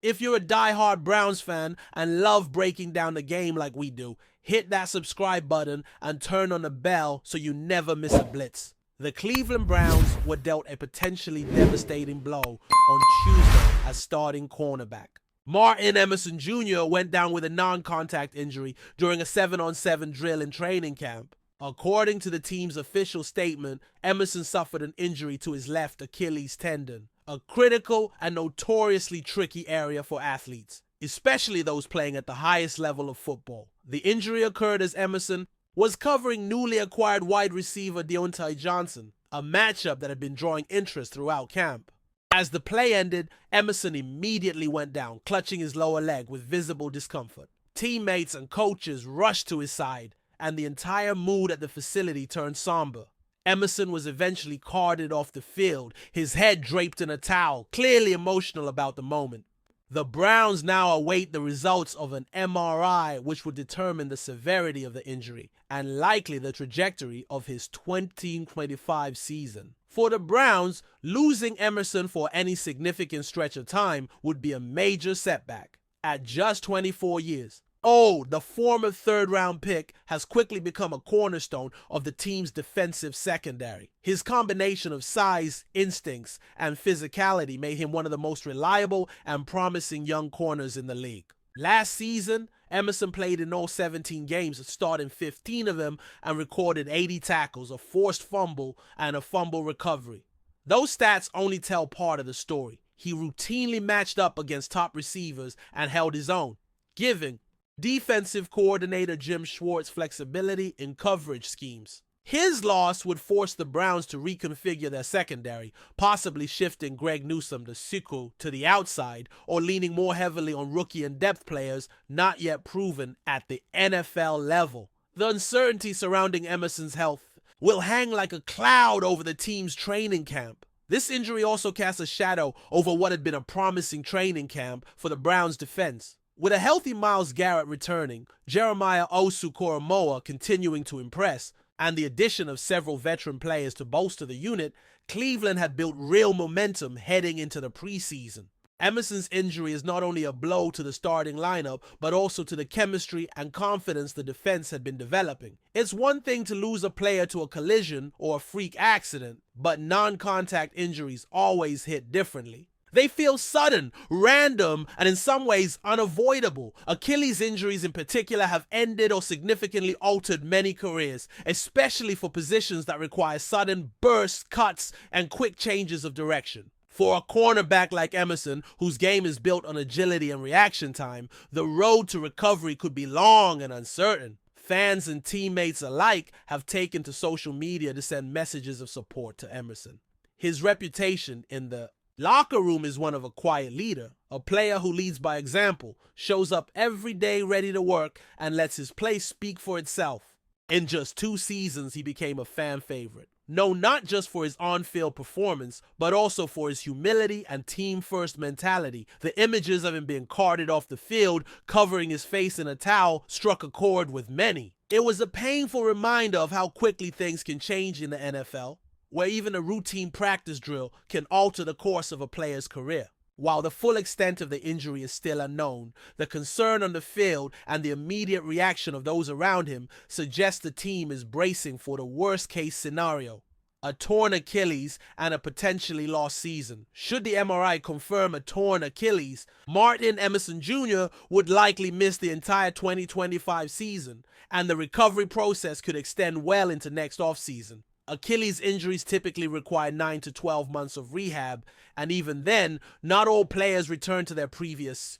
If you're a die-hard Browns fan and love breaking down the game like we do, hit that subscribe button and turn on the bell so you never miss a blitz. The Cleveland Browns were dealt a potentially devastating blow on Tuesday as starting cornerback. Martin Emerson Jr. went down with a non-contact injury during a 7-on-7 drill in training camp. According to the team's official statement, Emerson suffered an injury to his left Achilles tendon, a critical and notoriously tricky area for athletes, especially those playing at the highest level of football. The injury occurred as Emerson was covering newly acquired wide receiver Deontay Johnson, a matchup that had been drawing interest throughout camp. As the play ended, Emerson immediately went down, clutching his lower leg with visible discomfort. Teammates and coaches rushed to his side, and the entire mood at the facility turned somber. Emerson was eventually carted off the field, his head draped in a towel, clearly emotional about the moment. The Browns now await the results of an MRI, which will determine the severity of the injury and likely the trajectory of his 2025 season. For the Browns, losing Emerson for any significant stretch of time would be a major setback. At just 24 years, the former third-round pick has quickly become a cornerstone of the team's defensive secondary. His combination of size, instincts, and physicality made him one of the most reliable and promising young corners in the league. Last season, Emerson played in all 17 games, starting 15 of them, and recorded 80 tackles, a forced fumble, and a fumble recovery. Those stats only tell part of the story. He routinely matched up against top receivers and held his own, giving defensive coordinator Jim Schwartz flexibility in coverage schemes. His loss would force the Browns to reconfigure their secondary, possibly shifting Greg Newsome to the outside or leaning more heavily on rookie and depth players not yet proven at the NFL level. The uncertainty surrounding Emerson's health will hang like a cloud over the team's training camp. This injury also casts a shadow over what had been a promising training camp for the Browns' defense. With a healthy Myles Garrett returning, Jeremiah Osu-Koromoa continuing to impress, and the addition of several veteran players to bolster the unit, Cleveland had built real momentum heading into the preseason. Emerson's injury is not only a blow to the starting lineup, but also to the chemistry and confidence the defense had been developing. It's one thing to lose a player to a collision or a freak accident, but non-contact injuries always hit differently. They feel sudden, random, and in some ways unavoidable. Achilles injuries in particular have ended or significantly altered many careers, especially for positions that require sudden bursts, cuts, and quick changes of direction. For a cornerback like Emerson, whose game is built on agility and reaction time, the road to recovery could be long and uncertain. Fans and teammates alike have taken to social media to send messages of support to Emerson. His reputation in the locker room is one of a quiet leader, a player who leads by example, shows up every day ready to work, and lets his play speak for itself. In just 2 seasons, he became a fan favorite. Known not just for his on-field performance, but also for his humility and team-first mentality. The images of him being carted off the field, covering his face in a towel, struck a chord with many. It was a painful reminder of how quickly things can change in the NFL, where even a routine practice drill can alter the course of a player's career. While the full extent of the injury is still unknown, the concern on the field and the immediate reaction of those around him suggest the team is bracing for the worst-case scenario: a torn Achilles and a potentially lost season. Should the MRI confirm a torn Achilles, Martin Emerson Jr. would likely miss the entire 2025 season, and the recovery process could extend well into next offseason. Achilles injuries typically require 9 to 12 months of rehab, and even then, not all players return to their previous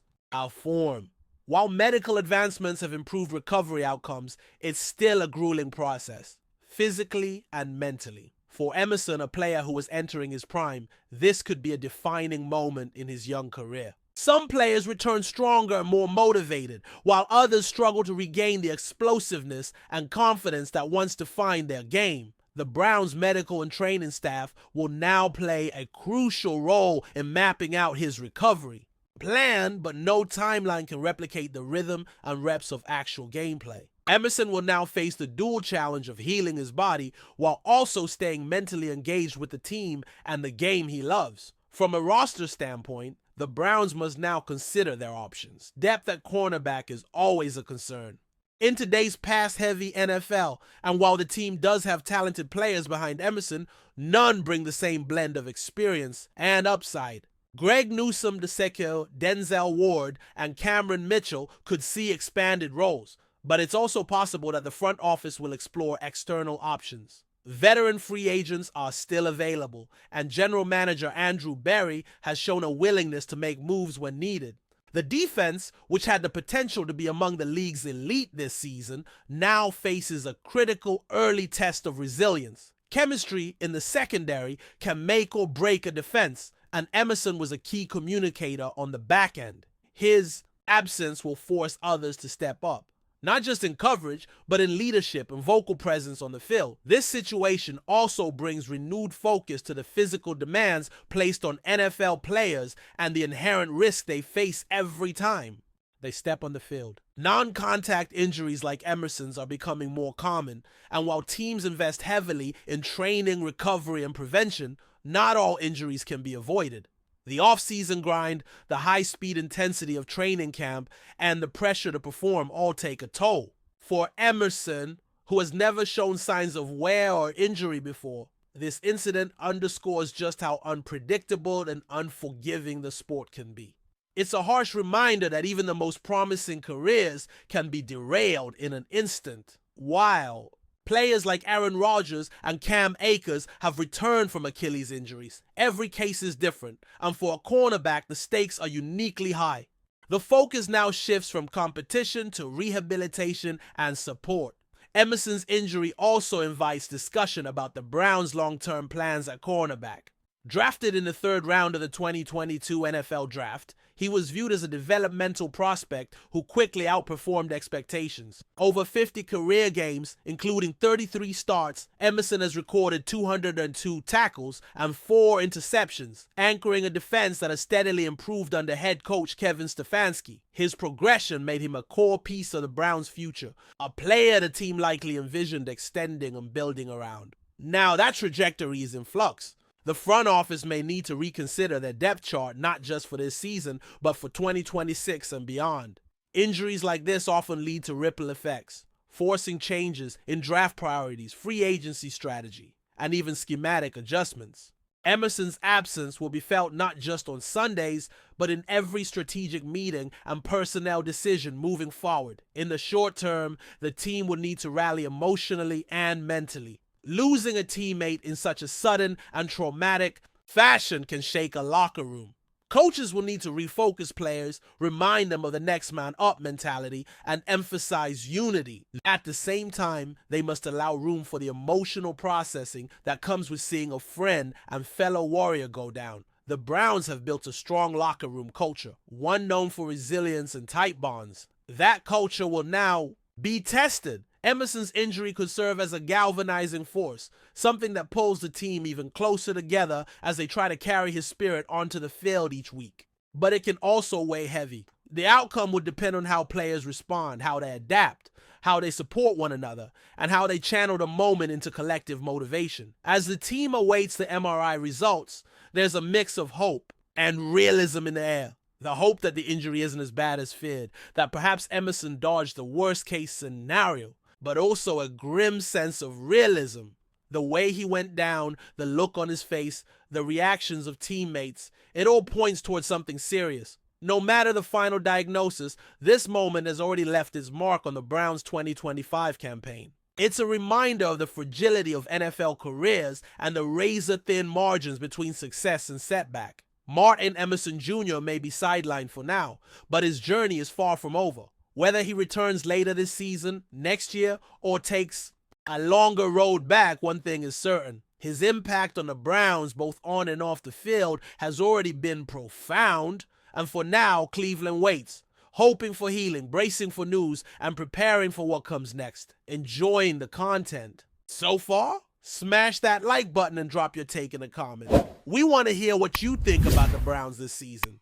form. While medical advancements have improved recovery outcomes, it's still a grueling process, physically and mentally. For Emerson, a player who was entering his prime, this could be a defining moment in his young career. Some players return stronger and more motivated, while others struggle to regain the explosiveness and confidence that once defined their game. The Browns' medical and training staff will now play a crucial role in mapping out his recovery. Plan, but no timeline can replicate the rhythm and reps of actual gameplay. Emerson will now face the dual challenge of healing his body while also staying mentally engaged with the team and the game he loves. From a roster standpoint, the Browns must now consider their options. Depth at cornerback is always a concern. In today's pass-heavy NFL, and while the team does have talented players behind Emerson, none bring the same blend of experience and upside. Greg Newsome II, Denzel Ward, and Cameron Mitchell could see expanded roles, but it's also possible that the front office will explore external options. Veteran free agents are still available, and general manager Andrew Berry has shown a willingness to make moves when needed. The defense, which had the potential to be among the league's elite this season, now faces a critical early test of resilience. Chemistry in the secondary can make or break a defense, and Emerson was a key communicator on the back end. His absence will force others to step up, not just in coverage, but in leadership and vocal presence on the field. This situation also brings renewed focus to the physical demands placed on NFL players and the inherent risk they face every time they step on the field. Non-contact injuries like Emerson's are becoming more common, and while teams invest heavily in training, recovery, and prevention, not all injuries can be avoided. The off-season grind, the high-speed intensity of training camp, and the pressure to perform all take a toll. For Emerson, who has never shown signs of wear or injury before, this incident underscores just how unpredictable and unforgiving the sport can be. It's a harsh reminder that even the most promising careers can be derailed in an instant, while players like Aaron Rodgers and Cam Akers have returned from Achilles injuries. Every case is different, and for a cornerback, the stakes are uniquely high. The focus now shifts from competition to rehabilitation and support. Emerson's injury also invites discussion about the Browns' long-term plans at cornerback. Drafted in the third round of the 2022 NFL Draft, he was viewed as a developmental prospect who quickly outperformed expectations. Over 50 career games, including 33 starts, Emerson has recorded 202 tackles and 4 interceptions, anchoring a defense that has steadily improved under head coach Kevin Stefanski. His progression made him a core piece of the Browns' future, a player the team likely envisioned extending and building around. Now that trajectory is in flux. The front office may need to reconsider their depth chart not just for this season, but for 2026 and beyond. Injuries like this often lead to ripple effects, forcing changes in draft priorities, free agency strategy, and even schematic adjustments. Emerson's absence will be felt not just on Sundays, but in every strategic meeting and personnel decision moving forward. In the short term, the team will need to rally emotionally and mentally. Losing a teammate in such a sudden and traumatic fashion can shake a locker room. Coaches will need to refocus players, remind them of the next man up mentality, and emphasize unity. At the same time, they must allow room for the emotional processing that comes with seeing a friend and fellow warrior go down. The Browns have built a strong locker room culture, one known for resilience and tight bonds. That culture will now be tested. Emerson's injury could serve as a galvanizing force, something that pulls the team even closer together as they try to carry his spirit onto the field each week. But it can also weigh heavy. The outcome would depend on how players respond, how they adapt, how they support one another, and how they channel the moment into collective motivation. As the team awaits the MRI results, there's a mix of hope and realism in the air. The hope that the injury isn't as bad as feared, that perhaps Emerson dodged the worst-case scenario, but also a grim sense of realism. The way he went down, the look on his face, the reactions of teammates, it all points towards something serious. No matter the final diagnosis, this moment has already left its mark on the Browns' 2025 campaign. It's a reminder of the fragility of NFL careers and the razor-thin margins between success and setback. Martin Emerson Jr. may be sidelined for now, but his journey is far from over. Whether he returns later this season, next year, or takes a longer road back, one thing is certain. His impact on the Browns, both on and off the field, has already been profound. And for now, Cleveland waits, hoping for healing, bracing for news, and preparing for what comes next. Enjoying the content. So far? Smash that like button and drop your take in the comments. We want to hear what you think about the Browns this season.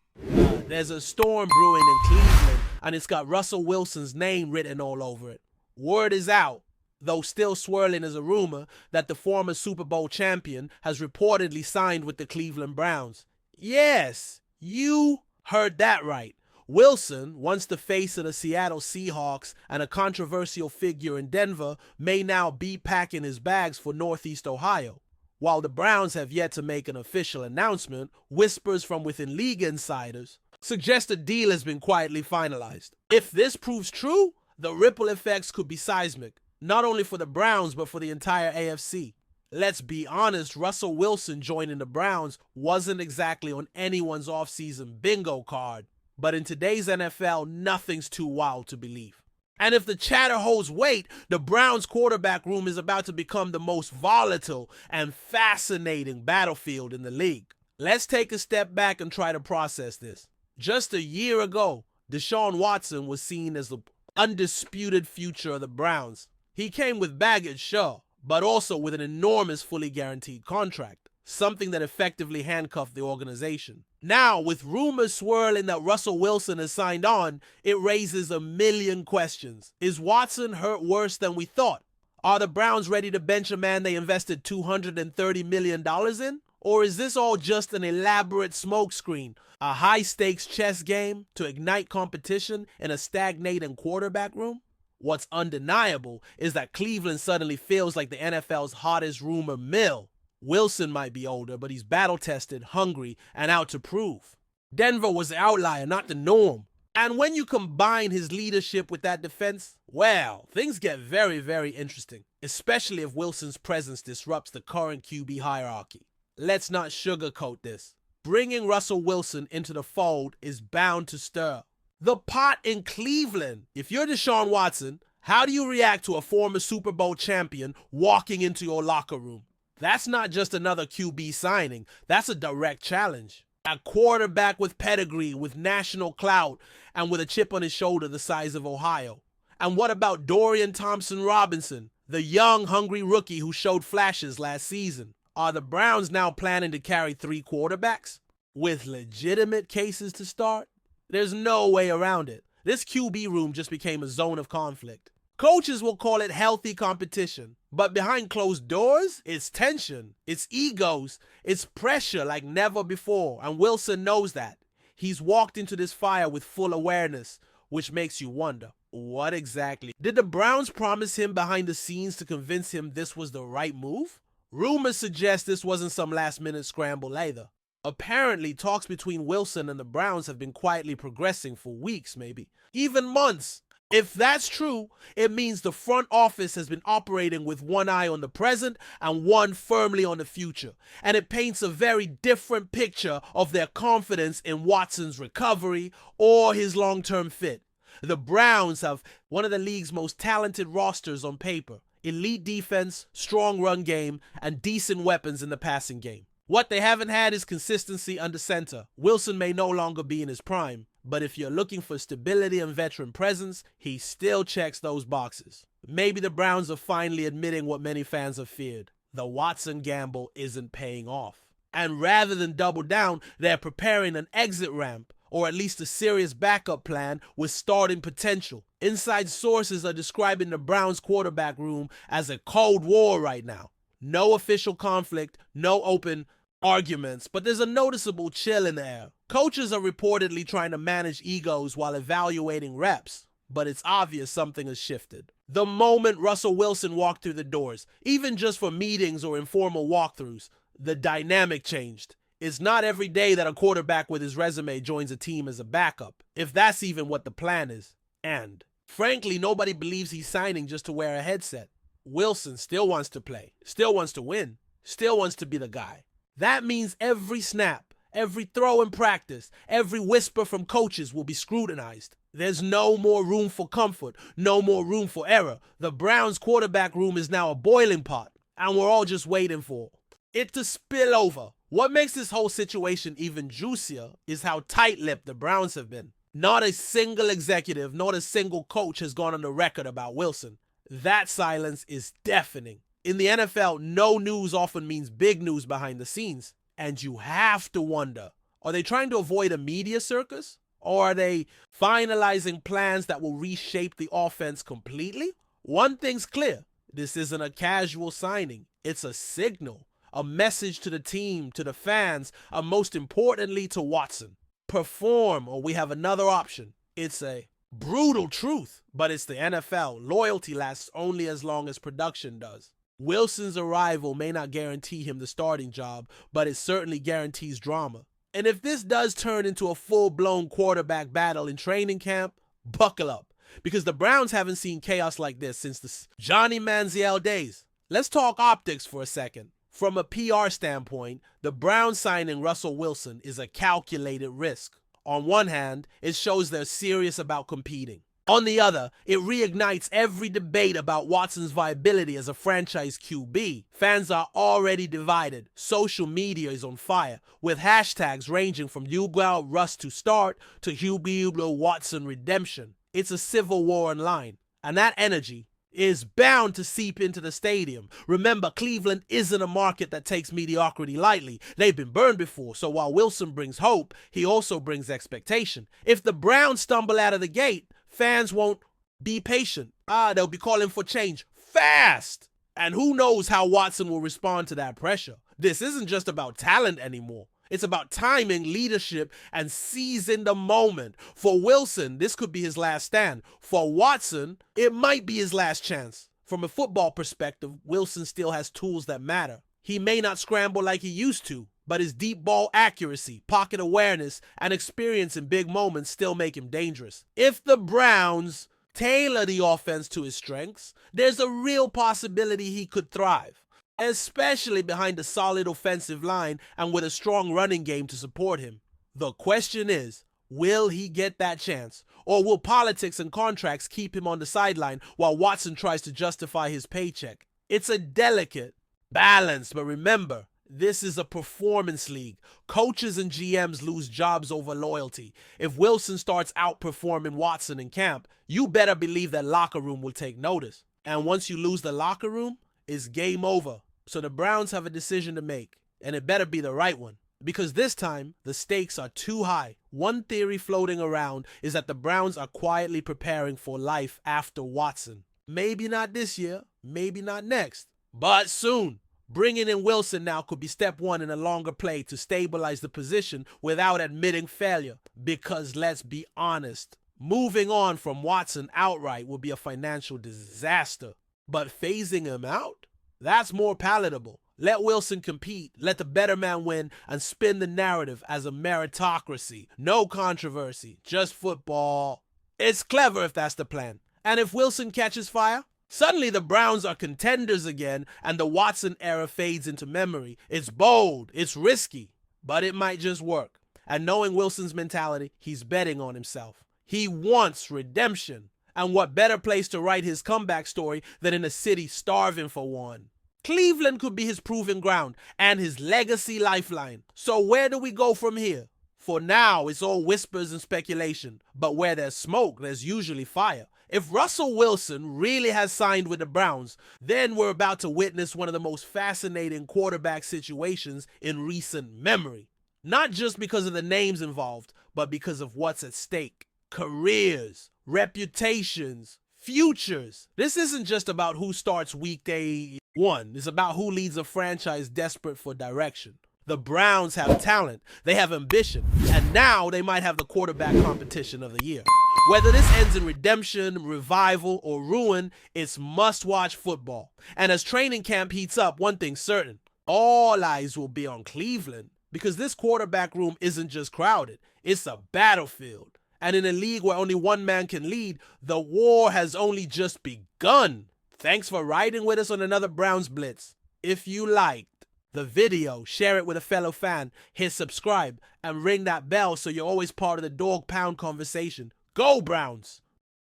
There's a storm brewing in Cleveland, and it's got Russell Wilson's name written all over it. Word is out, though still swirling as a rumor, that the former Super Bowl champion has reportedly signed with the Cleveland Browns. Yes, you Heard that right. Wilson, once the face of the Seattle Seahawks and a controversial figure in Denver, may now be packing his bags for Northeast Ohio. While the Browns have yet to make an official announcement, whispers from within league insiders suggest a deal has been quietly finalized. If this proves true, the ripple effects could be seismic, not only for the Browns but for the entire AFC. Let's be honest, Russell Wilson joining the Browns wasn't exactly on anyone's offseason bingo card. But in today's NFL, nothing's too wild to believe. And if the chatter holds weight, the Browns quarterback room is about to become the most volatile and fascinating battlefield in the league. Let's take a step back and try to process this. Just a year ago, Deshaun Watson was seen as the undisputed future of the Browns. He came with baggage, sure, but also with an enormous fully guaranteed contract, something that effectively handcuffed the organization. Now, with rumors swirling that Russell Wilson has signed on, it raises a million questions. Is Watson hurt worse than we thought? Are the Browns ready to bench a man they invested $230 million in? Or is this all just an elaborate smokescreen, a high-stakes chess game to ignite competition in a stagnating quarterback room? What's undeniable is that Cleveland suddenly feels like the NFL's hottest rumor mill. Wilson might be older, but he's battle-tested, hungry, and out to prove. Denver was the outlier, not the norm. And when you combine his leadership with that defense, well, things get very, very interesting, especially if Wilson's presence disrupts the current QB hierarchy. Let's not sugarcoat this. Bringing Russell Wilson into the fold is bound to stir the pot in Cleveland. If you're Deshaun Watson, how do you react to a former Super Bowl champion walking into your locker room? That's not just another QB signing. That's a direct challenge. A quarterback with pedigree, with national clout, and with a chip on his shoulder the size of Ohio. And what about Dorian Thompson-Robinson, the young, hungry rookie who showed flashes last season? Are the Browns now planning to carry 3 quarterbacks with legitimate cases to start? There's no way around it. This QB room just became a zone of conflict. Coaches will call it healthy competition, but behind closed doors, it's tension, it's egos, it's pressure like never before, and Wilson knows that. He's walked into this fire with full awareness, which makes you wonder, what exactly did the Browns promise him behind the scenes to convince him this was the right move? Rumors suggest this wasn't some last-minute scramble either. Apparently, talks between Wilson and the Browns have been quietly progressing for weeks, maybe even months. If that's true, it means the front office has been operating with one eye on the present and one firmly on the future. And it paints a very different picture of their confidence in Watson's recovery or his long-term fit. The Browns have one of the league's most talented rosters on paper. Elite defense, strong run game, and decent weapons in the passing game. What they haven't had is consistency under center. Wilson may no longer be in his prime, but if you're looking for stability and veteran presence, he still checks those boxes. Maybe the Browns are finally admitting what many fans have feared. The Watson gamble isn't paying off. And rather than double down, they're preparing an exit ramp, or at least a serious backup plan with starting potential. Inside sources are describing the Browns quarterback room as a cold war right now. No official conflict, no open arguments, but there's a noticeable chill in the air. Coaches are reportedly trying to manage egos while evaluating reps, but it's obvious something has shifted. The moment Russell Wilson walked through the doors, even just for meetings or informal walkthroughs, the dynamic changed. It's not every day that a quarterback with his resume joins a team as a backup, if that's even what the plan is. And, frankly, nobody believes he's signing just to wear a headset. Wilson still wants to play, still wants to win, still wants to be the guy. That means every snap, every throw in practice, every whisper from coaches will be scrutinized. There's no more room for comfort, no more room for error. The Browns quarterback room is now a boiling pot, and we're all just waiting for it to spill over. What makes this whole situation even juicier is how tight-lipped the Browns have been. Not a single executive, not a single coach has gone on the record about Wilson. That silence is deafening. In the NFL, no news often means big news behind the scenes. And you have to wonder, are they trying to avoid a media circus? Or are they finalizing plans that will reshape the offense completely? One thing's clear, this isn't a casual signing. It's a signal, a message to the team, to the fans, and most importantly to Watson. perform, or we have another option. It's a brutal truth, but it's the NFL. Loyalty lasts only as long as production does. Wilson's arrival may not guarantee him the starting job, but it certainly guarantees drama. And if this does turn into a full-blown quarterback battle in training camp, buckle up, because the Browns haven't seen chaos like this since the Johnny Manziel days. Let's talk optics for a second. From a PR standpoint, the Browns signing Russell Wilson is a calculated risk. On one hand, it shows they're serious about competing. On the other, it reignites every debate about Watson's viability as a franchise QB. Fans are already divided. Social media is on fire, with hashtags ranging from Hugo Russ to start to Hugo Watson redemption. It's a civil war online, and that energy is bound to seep into the stadium. Remember, Cleveland isn't a market that takes mediocrity lightly. They've been burned before, so while Wilson brings hope, he also brings expectation. If the Browns stumble out of the gate, fans won't be patient. They'll be calling for change fast. And who knows how Watson will respond to that pressure. This isn't just about talent anymore. It's about timing, leadership, and seizing the moment. For Wilson, this could be his last stand. For Watson, it might be his last chance. From a football perspective, Wilson still has tools that matter. He may not scramble like he used to, but his deep ball accuracy, pocket awareness, and experience in big moments still make him dangerous. If the Browns tailor the offense to his strengths, there's a real possibility he could thrive, especially behind a solid offensive line and with a strong running game to support him. The question is, will he get that chance? Or will politics and contracts keep him on the sideline while Watson tries to justify his paycheck? It's a delicate balance, but remember, this is a performance league. Coaches and GMs lose jobs over loyalty. If Wilson starts outperforming Watson in camp, you better believe that locker room will take notice. And once you lose the locker room, it's game over. So the Browns have a decision to make, and it better be the right one, because this time the stakes are too high. One theory floating around is that the Browns are quietly preparing for life after Watson. Maybe not this year, maybe not next, but soon. Bringing in Wilson now could be step one in a longer play to stabilize the position without admitting failure, because let's be honest, moving on from Watson outright will be a financial disaster, but phasing him out? That's more palatable. Let Wilson compete, let the better man win, and spin the narrative as a meritocracy. No controversy, just football. It's clever if that's the plan. And if Wilson catches fire, suddenly the Browns are contenders again and the Watson era fades into memory. It's bold, it's risky, but it might just work. And knowing Wilson's mentality, he's betting on himself. He wants redemption. And what better place to write his comeback story than in a city starving for one? Cleveland could be his proving ground and his legacy lifeline. So where do we go from here? For now, it's all whispers and speculation. But where there's smoke, there's usually fire. If Russell Wilson really has signed with the Browns, then we're about to witness one of the most fascinating quarterback situations in recent memory. Not just because of the names involved, but because of what's at stake. Careers, reputations, futures. This isn't just about who starts weekday one. It's about who leads a franchise desperate for direction. The Browns have talent, they have ambition, and now they might have the quarterback competition of the year. Whether this ends in redemption, revival, or ruin, it's must-watch football. And as training camp heats up, one thing's certain, all eyes will be on Cleveland, because this quarterback room isn't just crowded, it's a battlefield. And in a league where only one man can lead, the war has only just begun. Thanks for riding with us on another Browns Blitz. If you liked the video, share it with a fellow fan, hit subscribe, and ring that bell so you're always part of the Dawg Pound conversation. Go Browns!